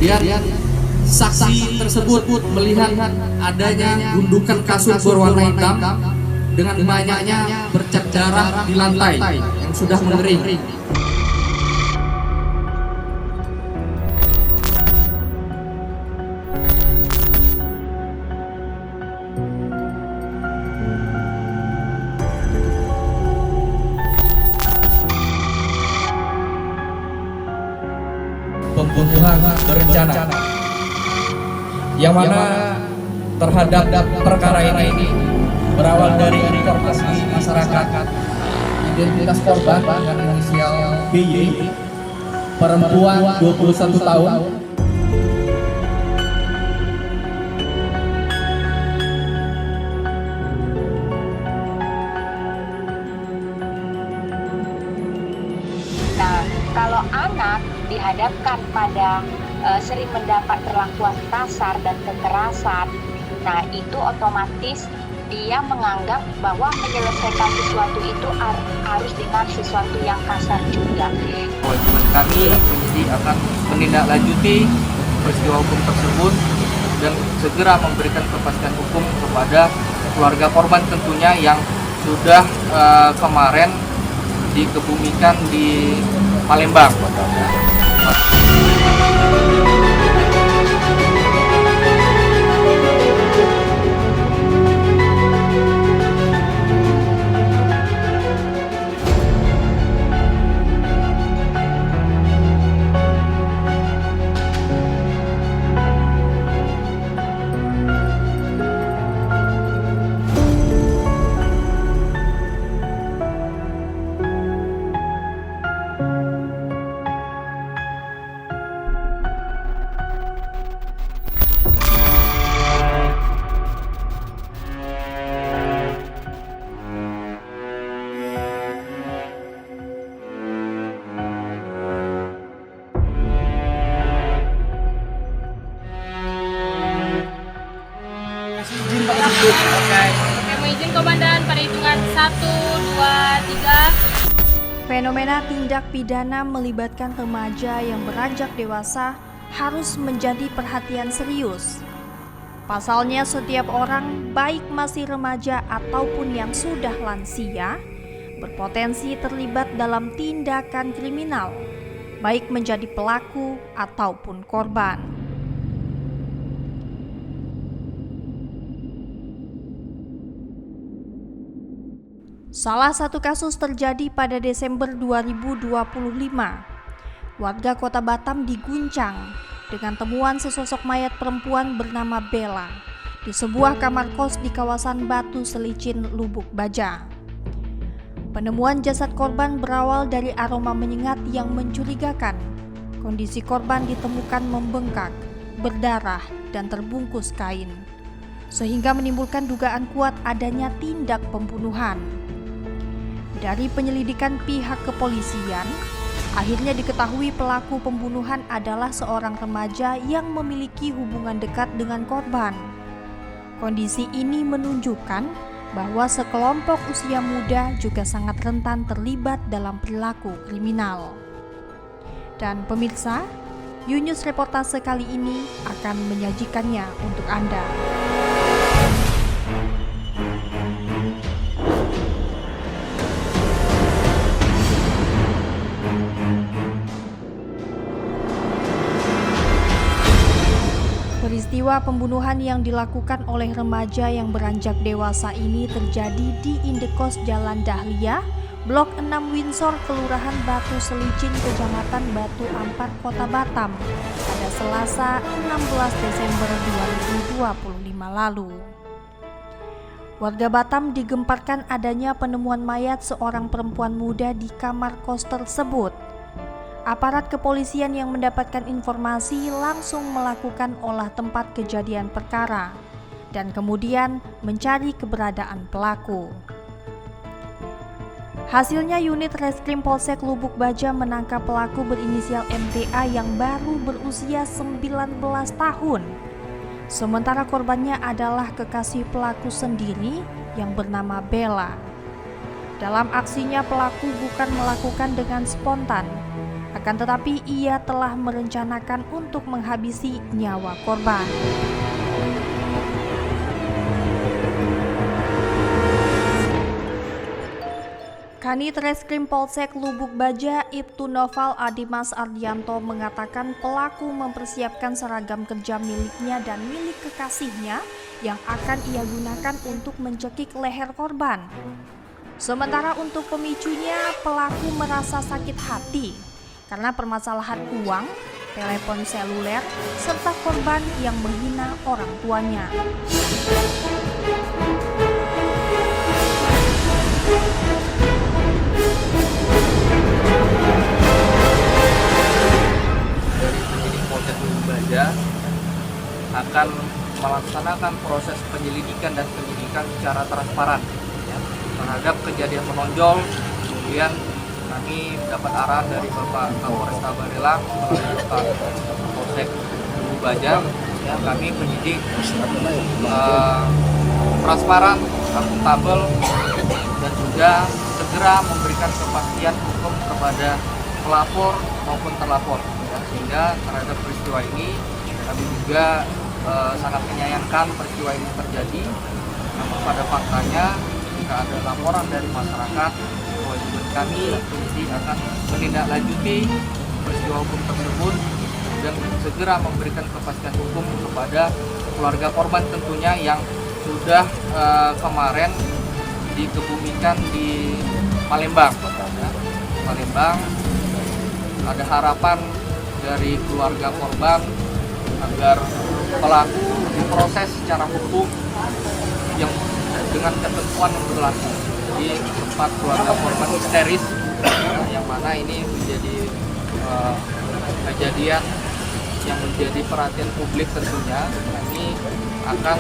kemudian saksi tersebut melihat adanya gundukan kasur berwarna hitam dengan banyaknya bercak darah di lantai yang sudah mengering. Pembunuhan berencana yang mana terhadap perkara ini berawal dari informasi masyarakat. Identitas korban dengan inisial BY, perempuan 21 tahun. Nah, kalau anak dihadapkan pada sering mendapat perlakuan kasar dan kekerasan, nah itu otomatis dia menganggap bahwa menyelesaikan sesuatu itu harus dengan sesuatu yang kasar juga. Kewajiban kami penyidik akan menindaklanjuti peristiwa hukum tersebut dan segera memberikan kepastian hukum kepada keluarga korban tentunya yang sudah kemarin dikebumikan di Palembang. Oke, mau izin komandan pada hitungan 1, 2, 3. Fenomena tindak pidana melibatkan remaja yang beranjak dewasa harus menjadi perhatian serius. Pasalnya setiap orang, baik masih remaja ataupun yang sudah lansia, berpotensi terlibat dalam tindakan kriminal, baik menjadi pelaku ataupun korban. Salah satu kasus terjadi pada Desember 2025. Warga Kota Batam diguncang dengan temuan sesosok mayat perempuan bernama Bella di sebuah kamar kos di kawasan Batu Selicin, Lubuk Baja. Penemuan jasad korban berawal dari aroma menyengat yang mencurigakan. Kondisi korban ditemukan membengkak, berdarah, dan terbungkus kain, sehingga menimbulkan dugaan kuat adanya tindak pembunuhan. Dari penyelidikan pihak kepolisian, akhirnya diketahui pelaku pembunuhan adalah seorang remaja yang memiliki hubungan dekat dengan korban. Kondisi ini menunjukkan bahwa sekelompok usia muda juga sangat rentan terlibat dalam perilaku kriminal. Dan pemirsa, Yunus reportase kali ini akan menyajikannya untuk Anda. Peristiwa pembunuhan yang dilakukan oleh remaja yang beranjak dewasa ini terjadi di Indekos Jalan Dahlia, Blok 6 Windsor, Kelurahan Batu Selicin, Kecamatan Batu Ampar, Kota Batam, pada Selasa 16 Desember 2025 lalu. Warga Batam digemparkan adanya penemuan mayat seorang perempuan muda di kamar kos tersebut. Aparat kepolisian yang mendapatkan informasi langsung melakukan olah tempat kejadian perkara dan kemudian mencari keberadaan pelaku. Hasilnya unit Reskrim Polsek Lubuk Baja menangkap pelaku berinisial MTA yang baru berusia 19 tahun. Sementara korbannya adalah kekasih pelaku sendiri yang bernama Bella. Dalam aksinya pelaku bukan melakukan dengan spontan, Akan tetapi ia telah merencanakan untuk menghabisi nyawa korban. Kanit Reskrim Polsek Lubuk Baja Ibtu Noval Adimas Ardianto mengatakan pelaku mempersiapkan seragam kerja miliknya dan milik kekasihnya yang akan ia gunakan untuk mencekik leher korban. Sementara untuk pemicunya, pelaku merasa sakit hati karena permasalahan uang, telepon seluler, serta korban yang menghina orang tuanya. Dari penyidik Polsek Lubuk Baja akan melaksanakan proses penyelidikan dan penyidikan secara transparan ya, terhadap kejadian menonjol. Kemudian kami dapat arahan dari Bapak Kapolresta Barelang melalui Pak Polsek Lubuk Baja, ya, kami penyidik transparan, akuntabel, dan juga segera memberikan kepastian hukum kepada pelapor maupun terlapor, ya, sehingga terhadap peristiwa ini kami juga sangat menyayangkan peristiwa ini terjadi. Namun pada faktanya jika ada laporan dari masyarakat, kewajiban kami penyidik akan menindaklanjuti peristiwa hukum tersebut dan segera memberikan kepastian hukum kepada keluarga korban tentunya yang sudah kemarin dikebumikan di Palembang. Ya. Palembang, ada harapan dari keluarga korban agar pelaku diproses secara hukum yang dengan ketentuan yang berlaku. Di tempat keluarga korban histeris, yang mana ini menjadi kejadian yang menjadi perhatian publik tentunya. Kami akan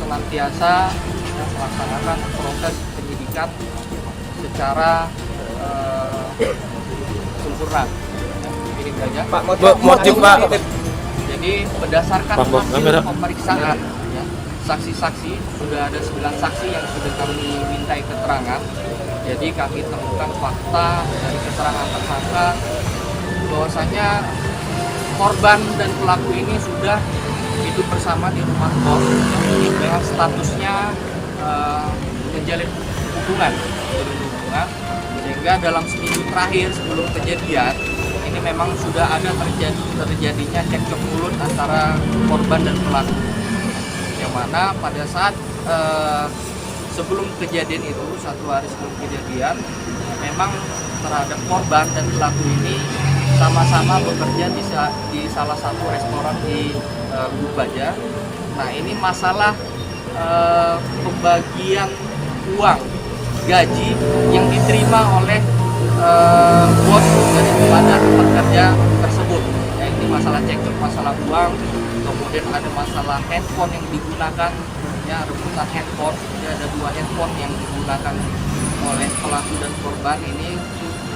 senantiasa melaksanakan proses penyidikan secara sempurna. Ini saja. Pak, motif Pak. Jadi berdasarkan hasil pemeriksaan, ya, saksi-saksi sudah ada 9 saksi yang sudah kami mintai keterangan. Jadi kami temukan fakta dari keterangan tersangka bahwasanya korban dan pelaku ini sudah hidup bersama di rumah kos dengan statusnya menjalin hubungan, sehingga dalam seminggu terakhir sebelum kejadian ini memang sudah ada terjadinya cekcok mulut antara korban dan pelaku, yang mana pada saat sebelum kejadian itu, 1 hari sebelum kejadian, memang terhadap korban dan pelaku ini sama-sama bekerja di salah satu restoran di Lubuk Baja. Nah, ini masalah pembagian uang gaji yang diterima oleh bos daripada tempat kerja tersebut. Ya, ini masalah cekcok, masalah uang, kemudian ada masalah handphone yang digunakan, ya, rebutan handphone. Jadi ada 2 handphone yang digunakan oleh pelaku dan korban, ini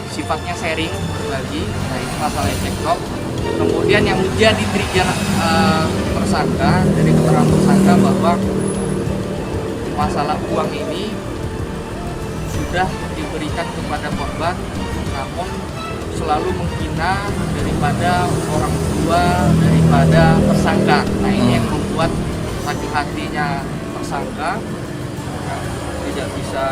sifatnya sharing, berbagi. Nah, ini masalah cekcok. Kemudian yang menjadi trigger tersangka, dari keterangan tersangka bahwa masalah uang ini sudah diberikan kepada korban, namun selalu menghina daripada orang tua daripada tersangka. Nah, ini yang membuat sakit hatinya tersangka tidak bisa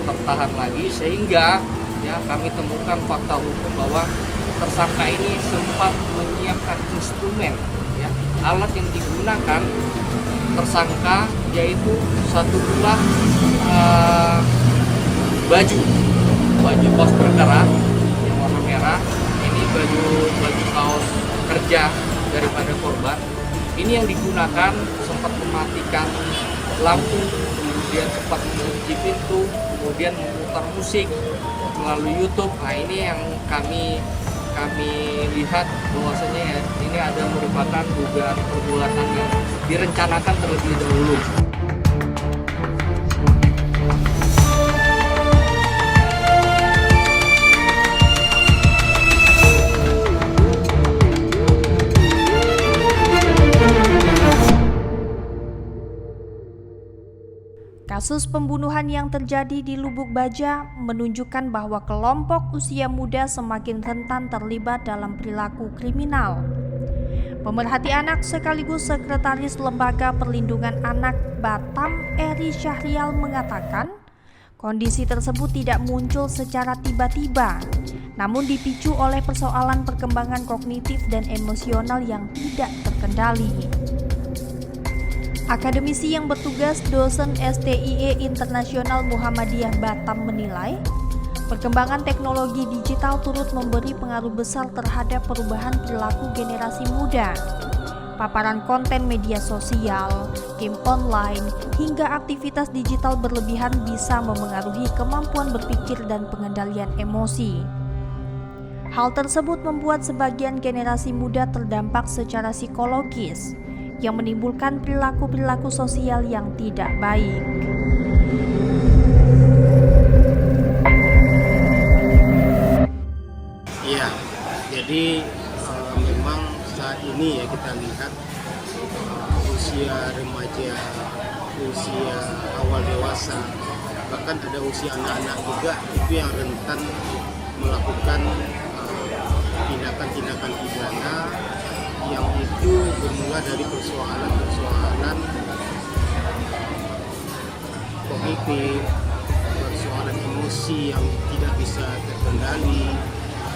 tertahan lagi, sehingga ya kami temukan fakta hukum bahwa tersangka ini sempat menyiapkan instrumen, ya, alat yang digunakan tersangka, yaitu 1 buah baju kaos berkerah yang warna merah. Ini baju kaos kerja daripada korban. Ini yang digunakan sempat mematikan lampu, kemudian sempat mengunci pintu, kemudian memutar musik melalui YouTube. Nah, ini yang kami lihat bahwasanya ya, ini ada merupakan dugaan perbuatan yang direncanakan terlebih dahulu. Kasus pembunuhan yang terjadi di Lubuk Baja menunjukkan bahwa kelompok usia muda semakin rentan terlibat dalam perilaku kriminal. Pemerhati anak sekaligus Sekretaris Lembaga Perlindungan Anak Batam, Eri Syahrial mengatakan, kondisi tersebut tidak muncul secara tiba-tiba, namun dipicu oleh persoalan perkembangan kognitif dan emosional yang tidak terkendali. Akademisi yang bertugas dosen STIE Internasional Muhammadiyah Batam menilai, perkembangan teknologi digital turut memberi pengaruh besar terhadap perubahan perilaku generasi muda. Paparan konten media sosial, game online, hingga aktivitas digital berlebihan bisa memengaruhi kemampuan berpikir dan pengendalian emosi. Hal tersebut membuat sebagian generasi muda terdampak secara psikologis, yang menimbulkan perilaku-perilaku sosial yang tidak baik. Iya, jadi memang saat ini ya kita lihat usia remaja, usia awal dewasa, bahkan ada usia anak-anak juga itu yang rentan melakukan tindakan-tindakan pidana yang itu bermula dari persoalan kognitif, persoalan emosi yang tidak bisa terkendali,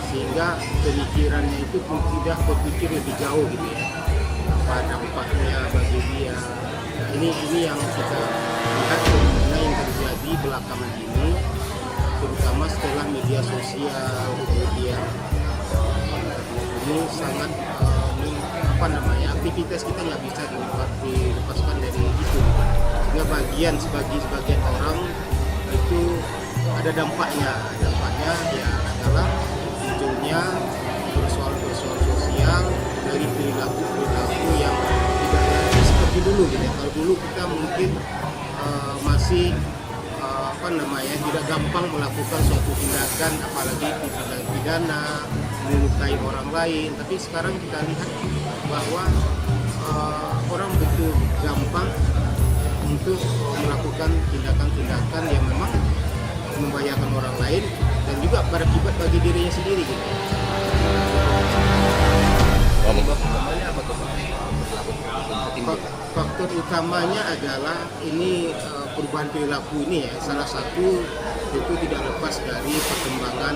sehingga pemikirannya itu pun tidak berpikir lebih jauh gitu ya, apa dampaknya bagi dia. Nah, ini yang kita lihat fenomena yang terjadi belakangan ini, terutama setelah media sosial, kemudian ini sangat aktivitas kita nggak bisa dilepaskan dari itu, sehingga sebagian orang itu ada dampaknya ya adalah munculnya persoalan sosial dari perilaku yang tidak seperti dulu gitu. Kalau dulu kita mungkin masih tidak gampang melakukan suatu tindakan, apalagi tindakan pidana, melukai orang lain. Tapi sekarang kita lihat bahwa orang begitu gampang untuk melakukan tindakan-tindakan yang memang membahayakan orang lain dan juga berakibat bagi dirinya sendiri gitu. Faktor utamanya adalah ini perubahan perilaku ini ya. Salah satu itu tidak lepas dari perkembangan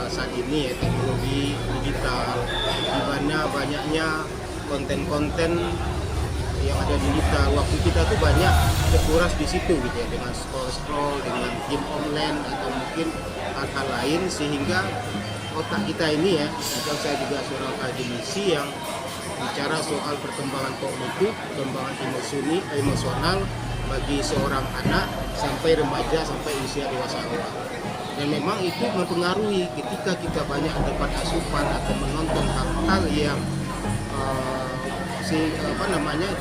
saat ini ya, teknologi digital, di mana banyaknya konten-konten yang ada di digital. Waktu kita tuh banyak terkuras di situ gitu ya, dengan scroll, dengan game online atau mungkin hal-hal lain, sehingga otak kita ini ya, misalnya saya juga seorang akademisi yang bicara soal perkembangan kognitif, perkembangan emosional bagi seorang anak sampai remaja sampai usia dewasa awal. Dan memang itu mempengaruhi ketika kita banyak dapat asupan atau menonton hal-hal yang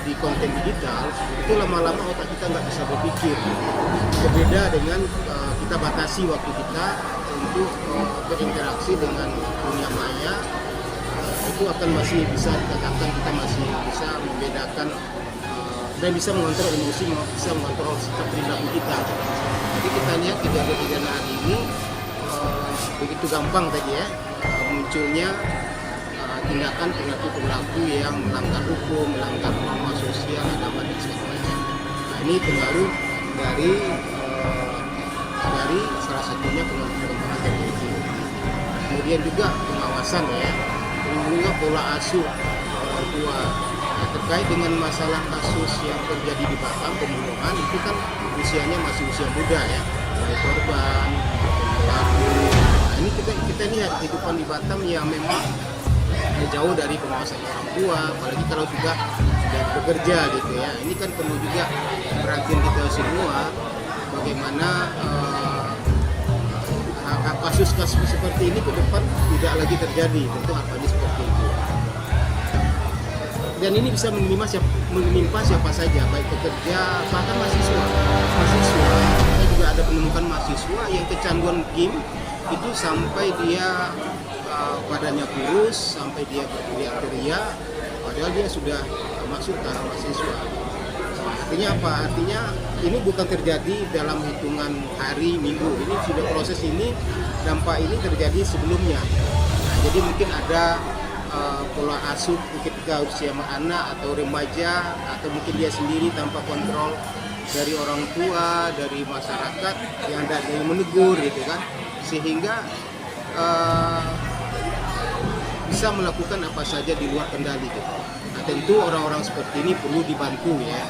di konten digital, itu lama-lama otak kita nggak bisa berpikir. Berbeda dengan kita batasi waktu kita untuk berinteraksi dengan dunia maya, itu akan masih bisa dikatakan kita masih bisa membedakan dan bisa mengontrol emosi, bisa mengontrol sikap perilaku kita. Jadi kita lihat kejadian hari ini begitu gampang tadi ya munculnya tindakan perilaku yang melanggar hukum, melanggar norma sosial, agama dan segala macam. Nah, ini pengaruh dari salah satunya pengembangan teknologi. Kemudian juga pengawasan ya, juga pola asuh orang tua. Nah, terkait dengan masalah kasus yang terjadi di Batam pembunuhan, itu kan usianya masih usia muda ya, dari korban, pelaku. Nah, ini kita lihat kehidupan di Batam yang memang jauh dari pengawasan orang tua, apalagi kalau sudah bekerja gitu ya. Ini kan perlu juga perhatian kita semua, bagaimana kasus-kasus seperti ini ke depan tidak lagi terjadi. Tentu harapannya seperti itu. Dan ini bisa menimpa siapa saja, baik pekerja, bahkan mahasiswa. Saya juga ada penemukan mahasiswa yang kecanduan game itu sampai dia badannya kurus, sampai dia berteriak-teriak, padahal dia sudah masuk tahap mahasiswa. Artinya apa? Artinya ini bukan terjadi dalam hitungan hari, minggu. Ini sudah proses ini, dampak ini terjadi sebelumnya. Nah, jadi mungkin ada pola asuh ketika usia anak atau remaja, atau mungkin dia sendiri tanpa kontrol dari orang tua, dari masyarakat yang ada yang menegur gitu kan, sehingga bisa melakukan apa saja di luar kendali gitu. Nah, tentu orang-orang seperti ini perlu dibantu ya.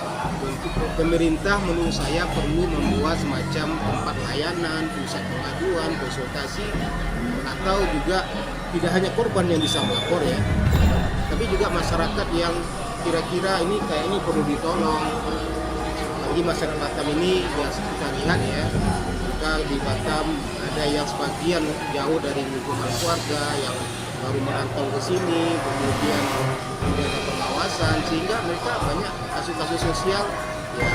Untuk pemerintah menurut saya perlu membuat semacam tempat layanan, pusat pengaduan, konsultasi, atau juga tidak hanya korban yang bisa melapor ya, tapi juga masyarakat yang kira-kira ini kayak ini perlu ditolong. Lagi masyarakat Batam ini yang kita lihat ya, kita di Batam ada yang sebagian jauh dari lingkungan keluarga, yang baru merantau ke sini, kemudian tidak ada pengawasan, sehingga mereka banyak kasus-kasus sosial ya,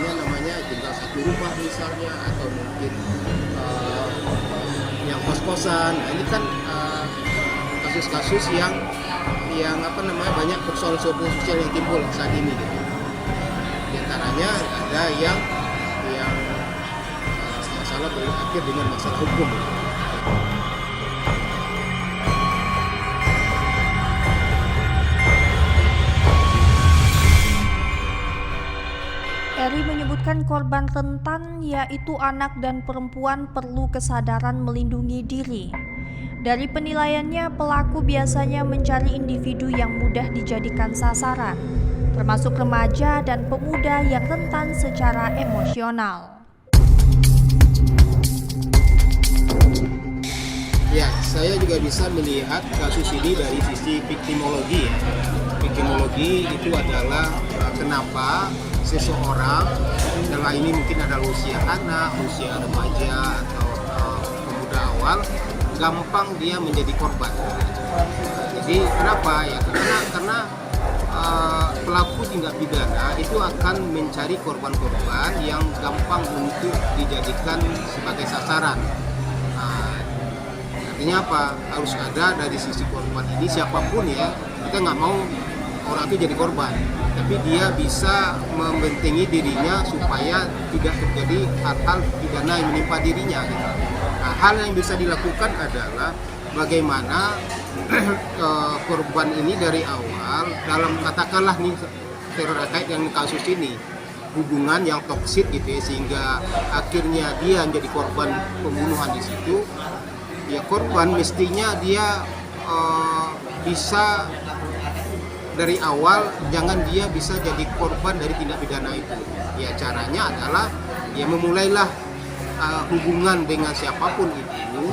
namanya tinggal satu rumah misalnya, atau mungkin yang kos-kosan. Nah, ini kan kasus-kasus yang banyak persoalan sosial yang timbul saat ini gitu. Di antaranya ada yang masalah berakhir dengan masalah hukum gitu. Eri menyebutkan korban rentan yaitu anak dan perempuan perlu kesadaran melindungi diri. Dari penilaiannya, pelaku biasanya mencari individu yang mudah dijadikan sasaran, termasuk remaja dan pemuda yang rentan secara emosional. Ya, saya juga bisa melihat kasus ini dari sisi viktimologi ya. Viktimologi itu adalah kenapa seseorang, dalam ini mungkin adalah usia anak, usia remaja, atau pemuda awal, gampang dia menjadi korban. Jadi kenapa ya? Karena pelaku tindak pidana itu akan mencari korban-korban yang gampang untuk dijadikan sebagai sasaran. Artinya apa? Harus ada dari sisi korban ini siapapun ya. Kita nggak mau orang itu jadi korban, tapi dia bisa membentengi dirinya supaya tidak terjadi hal-hal pidana yang menimpa dirinya gitu. Nah, hal yang bisa dilakukan adalah bagaimana korban ini dari awal, dalam katakanlah nih terkait dengan kasus ini, hubungan yang toksik gitu ya, sehingga akhirnya dia menjadi korban pembunuhan di situ. Ya, korban mestinya dia bisa dari awal, jangan dia bisa jadi korban dari tindak pidana itu. Ya, caranya adalah ya memulailah hubungan dengan siapapun itu,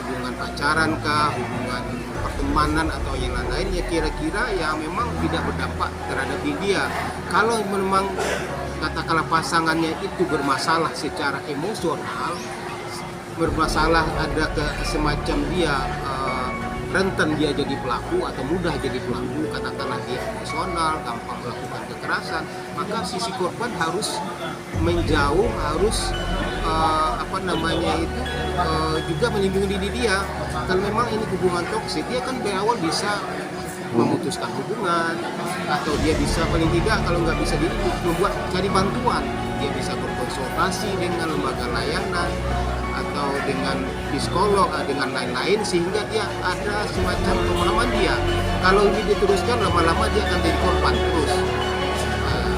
hubungan pacaran kah, hubungan pertemanan atau yang lain, ya kira-kira ya memang tidak berdampak terhadap dia. Kalau memang katakanlah pasangannya itu bermasalah secara emosional, bermasalah ada semacam dia rentan dia jadi pelaku atau mudah jadi pelaku, katakanlah dia emosional, gampang melakukan kekerasan, maka sisi korban harus menjauh, harus juga melindungi diri dia. Kalau memang ini hubungan toksik, dia kan dari awal bisa memutuskan hubungan, atau dia bisa paling tidak kalau nggak bisa membuat cari bantuan, dia bisa berkonsultasi dengan lembaga layanan atau dengan psikolog, dengan lain-lain, sehingga dia ada semacam pengalaman dia. Kalau ini diteruskan, lama-lama dia akan jadi korban terus.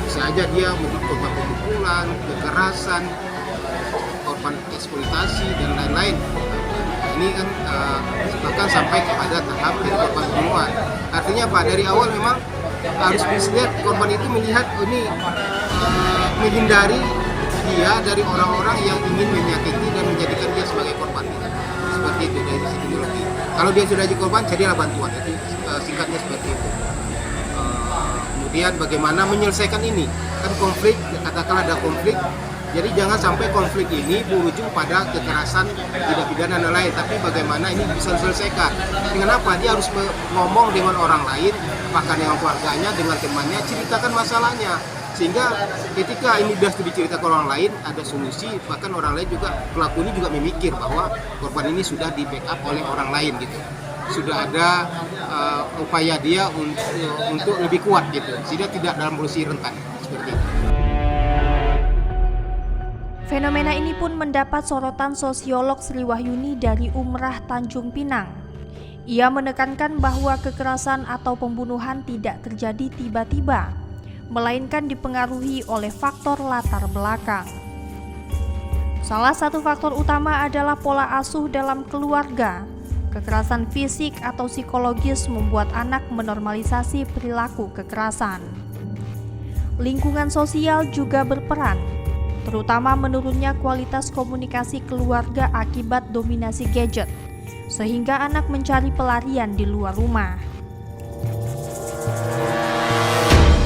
Bisa aja dia menjadi korban pemukulan, kekerasan, korban eksploitasi dan lain-lain. Ini kan bahkan sampai kepada tahap dari korban pembunuhan. Artinya apa? Dari awal memang harus dilihat korban itu melihat ini menghindari dia dari orang-orang yang ingin menyakiti dan menjadikan dia sebagai korban. Seperti itu dari sisi ideologi. Kalau dia sudah jadi korban, jadilah bantuan. Itu singkatnya seperti itu. Kemudian bagaimana menyelesaikan ini? Kan konflik, katakanlah ada konflik. Jadi jangan sampai konflik ini berujung pada kekerasan, tidak pidana dan lain, tapi bagaimana ini bisa diselesaikan. Dengan apa? Dia harus ngomong dengan orang lain, bahkan dengan keluarganya, dengan temannya, ceritakan masalahnya. Sehingga ketika ini sudah diceritakan orang lain, ada solusi, bahkan orang lain juga, pelaku ini juga memikir bahwa korban ini sudah di backup oleh orang lain gitu. Sudah ada upaya dia untuk lebih kuat gitu, sehingga tidak dalam posisi rentan seperti itu. Fenomena ini pun mendapat sorotan sosiolog Sri Wahyuni dari Umrah Tanjung Pinang. Ia menekankan bahwa kekerasan atau pembunuhan tidak terjadi tiba-tiba, melainkan dipengaruhi oleh faktor latar belakang. Salah satu faktor utama adalah pola asuh dalam keluarga. Kekerasan fisik atau psikologis membuat anak menormalisasi perilaku kekerasan. Lingkungan sosial juga berperan, terutama menurunnya kualitas komunikasi keluarga akibat dominasi gadget, sehingga anak mencari pelarian di luar rumah.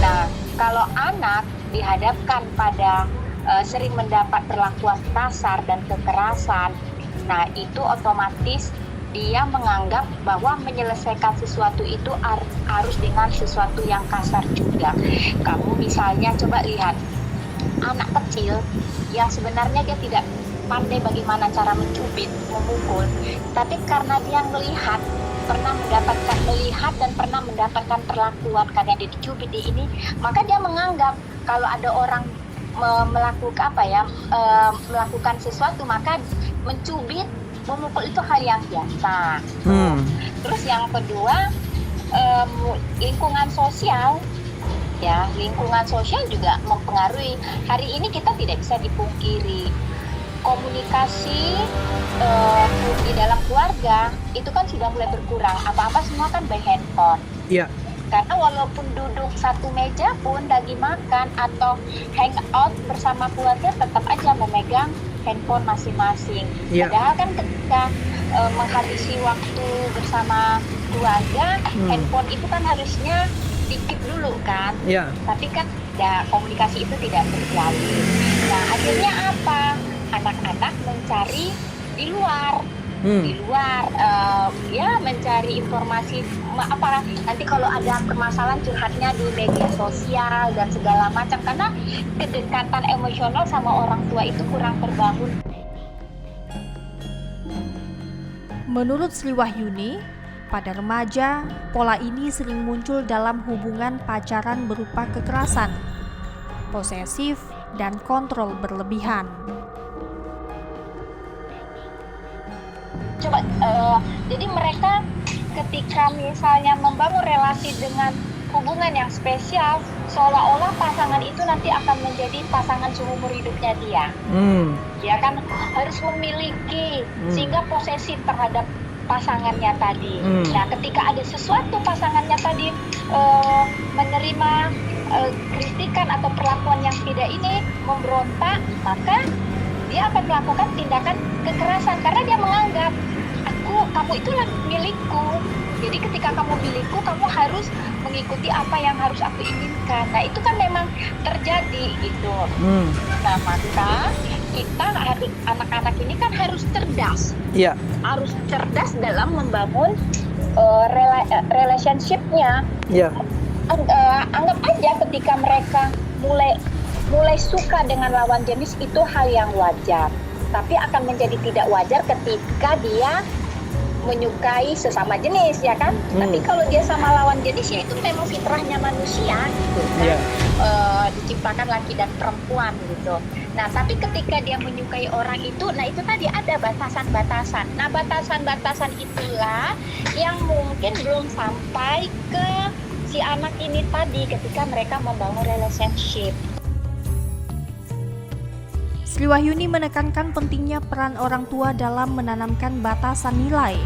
Nah, kalau anak dihadapkan pada sering mendapat perlakuan kasar dan kekerasan, nah itu otomatis dia menganggap bahwa menyelesaikan sesuatu itu harus dengan sesuatu yang kasar juga. Kamu misalnya coba lihat anak kecil yang sebenarnya dia tidak pandai bagaimana cara mencubit, memukul, tapi karena dia melihat dan pernah mendapatkan perlakuan karena dia dicubit di ini, maka dia menganggap kalau ada orang melakukan sesuatu, maka mencubit, memukul itu hal yang biasa. Terus yang kedua, lingkungan sosial. Ya, lingkungan sosial juga mempengaruhi. Hari ini kita tidak bisa dipungkiri komunikasi di dalam keluarga itu kan sudah mulai berkurang. Apa-apa semua kan by handphone. Iya. Karena walaupun duduk satu meja pun lagi makan atau hangout bersama keluarga, tetap aja memegang handphone masing-masing. Iya. Padahal kan ketika menghabisi waktu bersama keluarga, handphone itu kan harusnya dikit dulu kan. Iya. Tapi kan komunikasi itu tidak terjalin. Nah, akhirnya apa? Anak-anak mencari di luar. Mencari informasi nanti kalau ada permasalahan curhatnya di media sosial dan segala macam, karena kedekatan emosional sama orang tua itu kurang terbangun. Menurut Sri Wahyuni, pada remaja, pola ini sering muncul dalam hubungan pacaran berupa kekerasan, posesif, dan kontrol berlebihan. Jadi mereka ketika misalnya membangun relasi dengan hubungan yang spesial, seolah-olah pasangan itu nanti akan menjadi pasangan seumur hidupnya dia. Dia kan harus memiliki, sehingga posesif terhadap pasangannya tadi. Nah, ketika ada sesuatu pasangannya tadi menerima kritikan atau perlakuan yang tidak ini, memberontak, maka dia akan melakukan tindakan kekerasan karena dia menganggap kamu itulah milikku. Jadi ketika kamu milikku, kamu harus mengikuti apa yang harus aku inginkan. Nah, itu kan memang terjadi gitu. Nah, maka kita anak-anak ini kan harus cerdas. Iya. Harus cerdas dalam membangun relationship-nya. Iya. Anggap aja ketika mereka mulai suka dengan lawan jenis, itu hal yang wajar. Tapi akan menjadi tidak wajar ketika dia menyukai sesama jenis, ya kan? Tapi kalau dia sama lawan jenis, ya itu memang fitrahnya manusia gitu kan. Diciptakan laki dan perempuan gitu. Nah, tapi ketika dia menyukai orang itu, nah itu tadi ada batasan-batasan. Nah, batasan-batasan itulah yang mungkin belum sampai ke si anak ini tadi ketika mereka membangun relationship. Sri Wahyuni menekankan pentingnya peran orang tua dalam menanamkan batasan nilai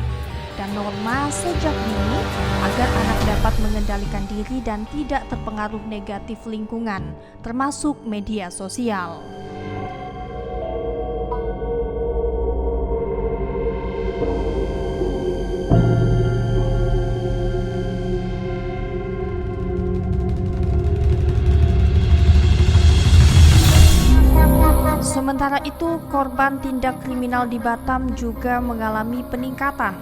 dan norma sejak dini agar anak dapat mengendalikan diri dan tidak terpengaruh negatif lingkungan, termasuk media sosial. Sementara itu, korban tindak kriminal di Batam juga mengalami peningkatan.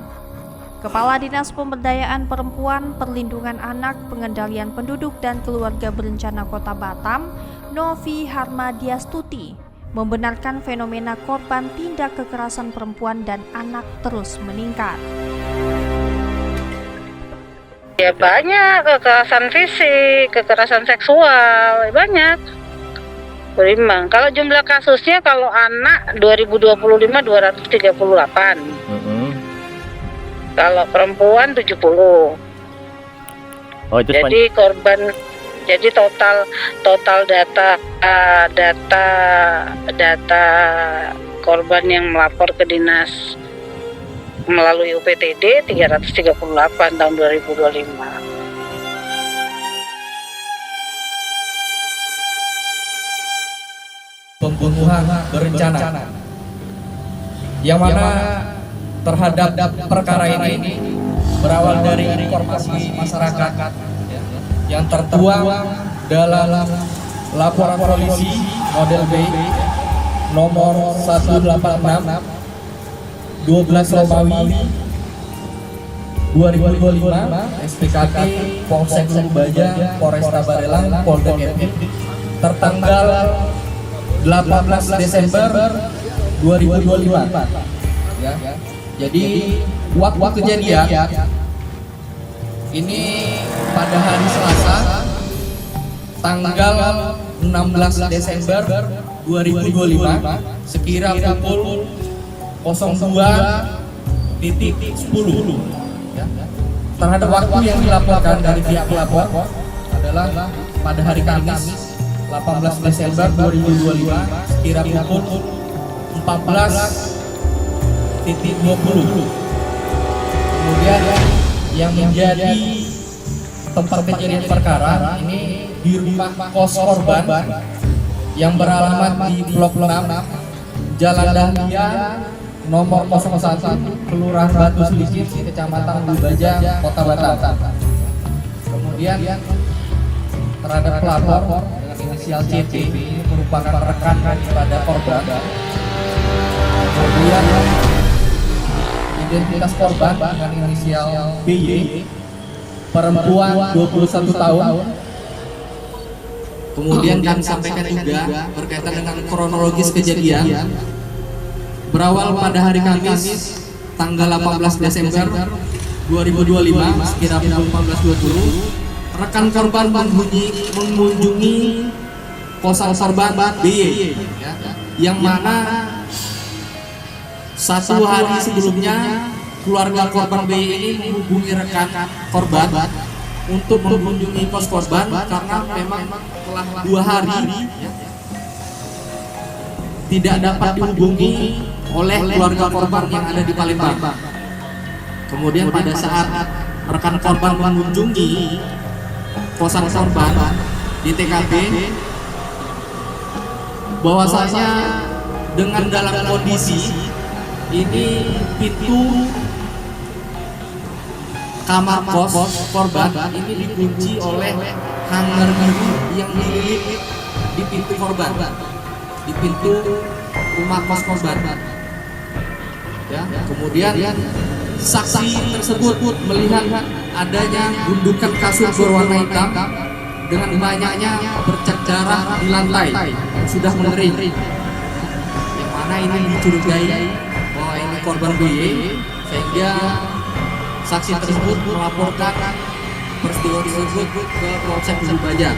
Kepala Dinas Pemberdayaan Perempuan, Perlindungan Anak, Pengendalian Penduduk dan Keluarga Berencana Kota Batam, Novi Harmadiastuti, membenarkan fenomena korban tindak kekerasan perempuan dan anak terus meningkat. Ya banyak, kekerasan fisik, kekerasan seksual, banyak. Berimbang. Kalau jumlah kasusnya kalau anak 2025 238. Kalau perempuan 70. Oh, itu Jadi korban, jadi total data korban yang melapor ke dinas melalui UPTD 338 tahun 2025. pembunuhan berencana yang mana terhadap perkara ini berawal dari informasi masyarakat yang tertuang dalam laporan polisi model B nomor 186 12 Romawi 2025 SPKT Polsek Lumbaja Polresta Barelang Polda MP tertanggal 18 Desember 2025 ya. Jadi waktu kejadian ini pada hari Selasa tanggal 16 Desember 2025 sekira pukul 02.10 ya. Terhadap waktu yang dilaporkan dari pihak pelapor adalah pada hari Kamis 18 Desember 2025 sekira pukul 14.20. Kemudian yang menjadi tempat kejadian perkara ini di rumah kos korban yang beralamat di Blok 6 Jalan Dahlia nomor 01 Kelurahan Batu Selicin Kecamatan Lumbaja Kota Batam. Kemudian terhadap pelapor inisial CT ini merupakan rekan daripada korban. Kemudian identitas korban dengan inisial BY, perempuan 21 tahun. Kemudian kami sampaikan juga berkaitan dengan kronologis kejadian berawal pada hari Kamis tanggal 18 Desember 2025 sekira pukul 14.20 rekan korban mengunjungi kosan korban BY ya, yang mana satu hari sebelumnya keluarga korban BY ini menghubungi rekan korban untuk mengunjungi kos korban karena memang telah 2 hari ya, tidak dapat dihubungi oleh keluarga korban yang ada di Palembang. Kemudian pada saat rekan korban mengunjungi kosan korban di TKP, bahwasanya dengan dalam kondisi ini pintu kamar kos korban ini dikunci oleh hanger biru yang dililit di pintu korban, di pintu rumah kos korban. Ya, kemudian saksi tersebut melihat adanya gundukan kasur berwarna hitam dengan banyaknya bercak darah di lantai yang sudah mengering, yang mana ini dicurigai bahwa ini korban BY, sehingga saksi tersebut melaporkan peristiwa tersebut ke Polsek Lumbaja.